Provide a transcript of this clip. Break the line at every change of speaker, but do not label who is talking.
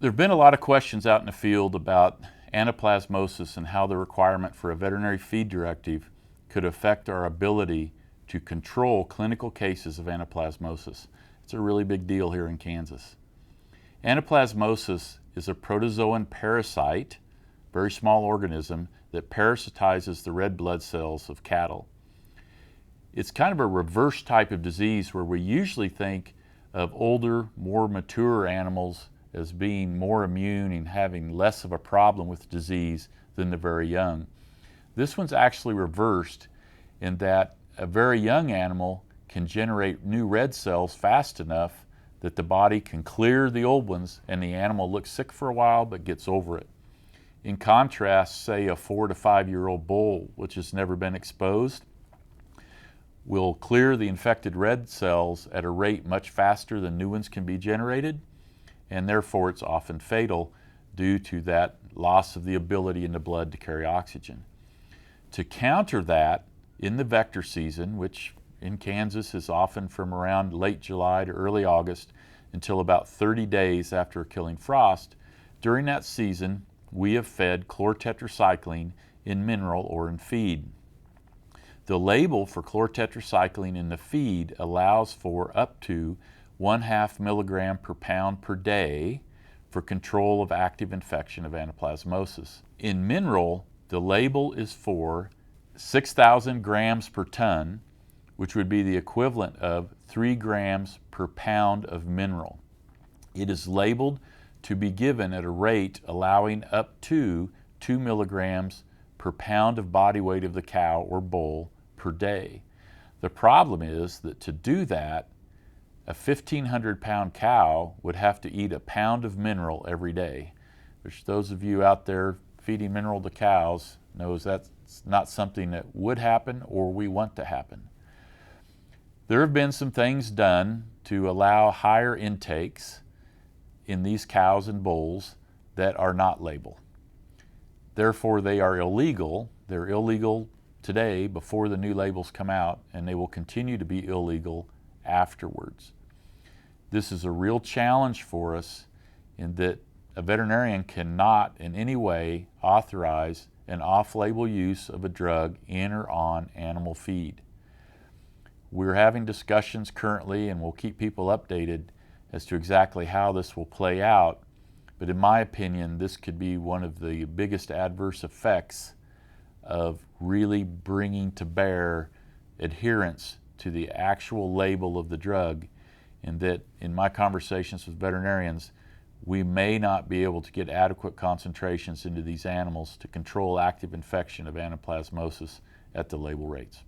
There have been a lot of questions out in the field about anaplasmosis and how the requirement for a veterinary feed directive could affect our ability to control clinical cases of anaplasmosis. It's a really big deal here in Kansas. Anaplasmosis is a protozoan parasite, very small organism, that parasitizes the red blood cells of cattle. It's kind of a reverse type of disease where we usually think of older, more mature animals as being more immune and having less of a problem with disease than the very young. This one's actually reversed in that a very young animal can generate new red cells fast enough that the body can clear the old ones and the animal looks sick for a while but gets over it. In contrast, say a 4 to 5 year old bull which has never been exposed will clear the infected red cells at a rate much faster than new ones can be generated, and therefore it's often fatal due to that loss of the ability in the blood to carry oxygen. To counter that, in the vector season, which in Kansas is often from around late July to early August until about 30 days after a killing frost, during that season we have fed chlortetracycline in mineral or in feed. The label for chlortetracycline in the feed allows for up to 1/2 milligram per pound per day for control of active infection of anaplasmosis. In mineral, the label is for 6,000 grams per ton, which would be the equivalent of 3 grams per pound of mineral. It is labeled to be given at a rate allowing up to 2 milligrams per pound of body weight of the cow or bull per day. The problem is that to do that, a 1,500 pound cow would have to eat a pound of mineral every day. Which those of you out there feeding mineral to cows knows that's not something that would happen or we want to happen. There have been some things done to allow higher intakes in these cows and bulls that are not labeled. Therefore, they are illegal. They're illegal today before the new labels come out, and they will continue to be illegal afterwards. This is a real challenge for us in that a veterinarian cannot in any way authorize an off-label use of a drug in or on animal feed. We're having discussions currently, and we'll keep people updated as to exactly how this will play out, but in my opinion, this could be one of the biggest adverse effects of really bringing to bear adherence to the actual label of the drug, and that in my conversations with veterinarians, we may not be able to get adequate concentrations into these animals to control active infection of anaplasmosis at the label rates.